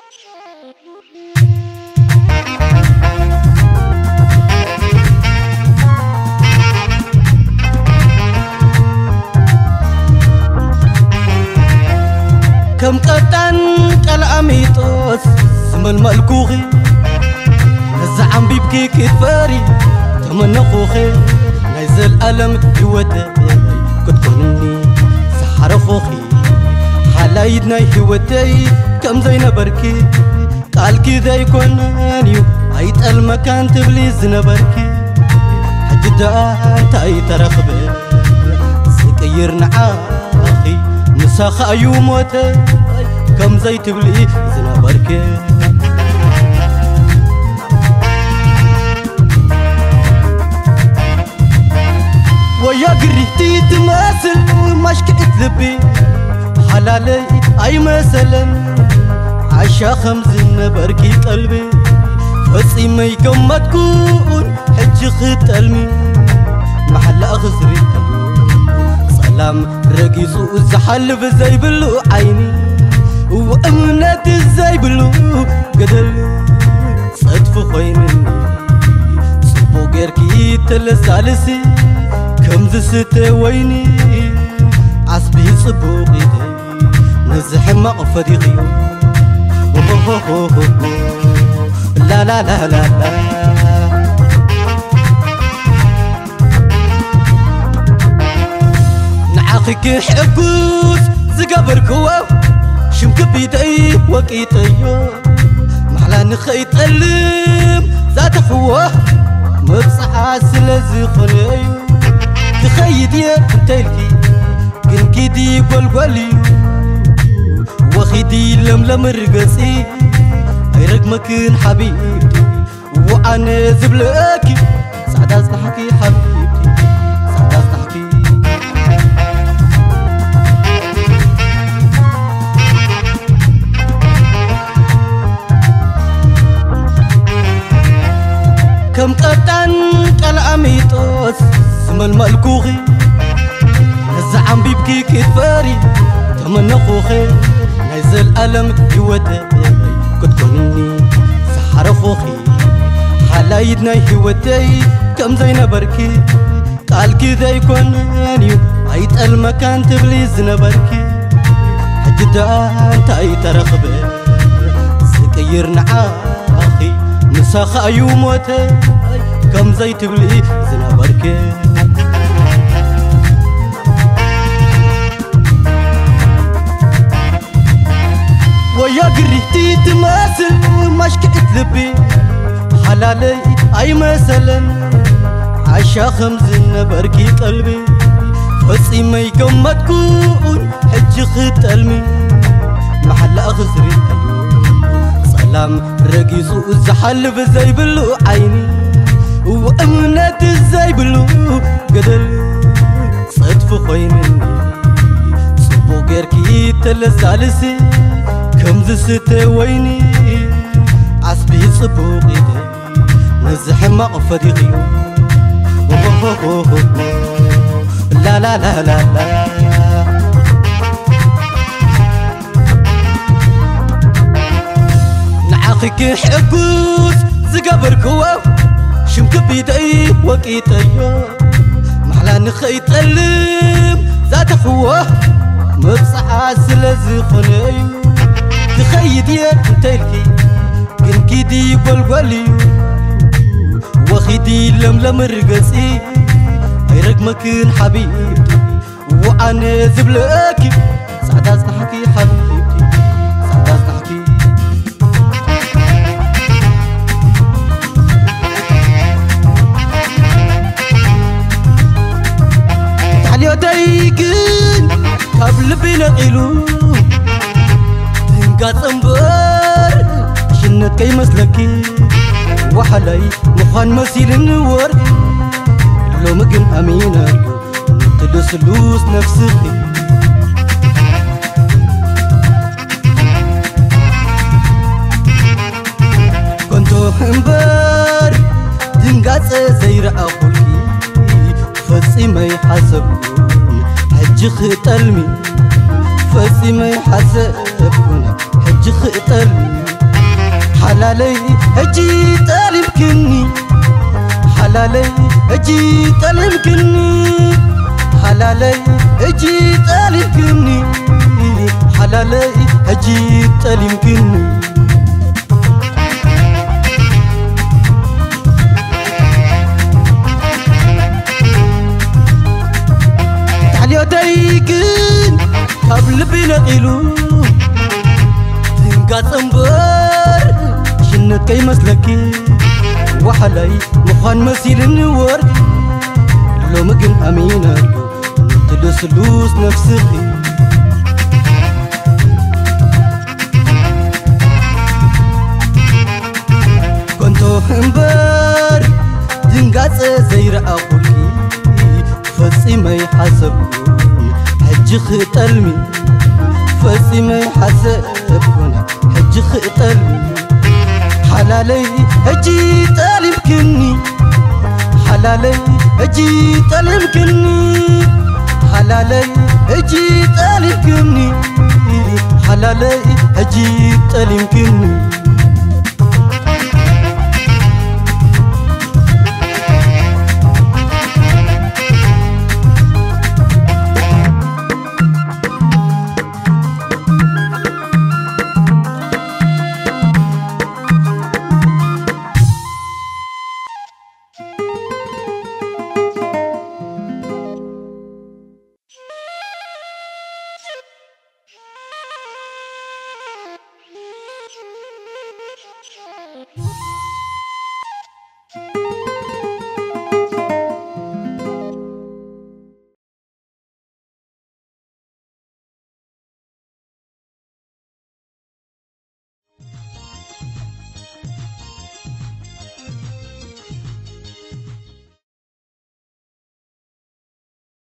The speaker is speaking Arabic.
كم قطن كالعميطوس زمن مالكوخي نزعم بيبكي كتفاري تمنى خوخي نايزل ألم هوتي كتكونني سحر خوخي حلايدنا هوتي كم زينا بركي قال كذا يكونني عيت المكان تبلي زنبركي حجدا تاي ترخبي سكير نعاخي نساخ أيو موتي كم زي تبلي زنبركي ويا قريتي تماثل مشكت لبي حلالي أي مثلا عشا خمز نبركي قلبي وصيمي كم ما تكون حج خط قلبي محل أخسري سلام رقيصو الزحل بزي بلو عيني وأمنات الزي بلو قدل صدف خيني صبو غيركي تلسالسي كم زستي ويني عصبي صبو غيدي نزح مقفدي غيو لا لا لا لا لا نعاقك حبوس زقبر كواو شمك بيدي وقيتيو محلا نخيط ألم ذات خواه مبصحة سلازي خنيو تخيد يا تلكي كنكي دي قلقلي وخيدي لملم رقصي غيرك مكن حبيبتي وأنا زبلكي سعداز تحكي حبيبتي سعداز تحكي كم قطن كالعميطوس زمن مالكوخي نزعم بيبكي كتفاري تمنى خوخي نايزل ألم هوتي كتكونني سحر خوخي حلايدنا هوتي كم زينا بركي قال كذا يكونني عيت المكان تبلي زنبركي حجدا تاي ترخبي سكير نعاخي نساخ أيو موتي كم زي تبلي زنبركي ويا قريتي تماثل مشكت لبي حلالي أي مثلا عشا خمز نبركي قلبي وصيمي كم ما تكون حج خط قلبي محل أخسري سلام رقيصو الزحل بزي بلو عيني وأمنات الزي بلو قدل صدف خيني صبو غيركي تلسالسي كم زستي ويني عصبي صبو غيدي نزح مقفدي غيو لا لا لا لا لا نعاقك حبوس زقبر كواو شمك بيدي وقيتيو محلا نخيط ألم ذات خواه مبصحة سلازي خنيو تخيد يا تلكي كنكي دي قلقلي وخيدي لملم رقصي غيرك مكن حبيبتي وأنا زبلكي سعداز نحكي حبيبتي سعداز نحكي تعالي ودايقن قبل بينا قيلو تنقاط انبار شنت كي مسلكي وحلاي مخان مسيل النور لو مقن أمينة تدوس لوس نفسي كنتو انبار تنقاط زير أقولكي فصي ما يحسبون حج خطلمي فصي ما يحسبون حج خطلمي حلالي اجي طلبكني حلالي اجي طلبكني حلالي اجي طلبكني تعالي ودايكن قبل بنقيلو تنقاط انبر شنت كي مسلكي وحلاي مخان مسيل الورد لو مقن أمينة تلسلوس نفسي كنتو انبر دنقاط زير أقولي فصي ما يحسبون حجي خطلمي فصي ما يحسبون حجي خطلمي حلالي اجي طلبكني حلالي اجي طلبكني حلالي اجي طلبكني حلالي اجي طلبكني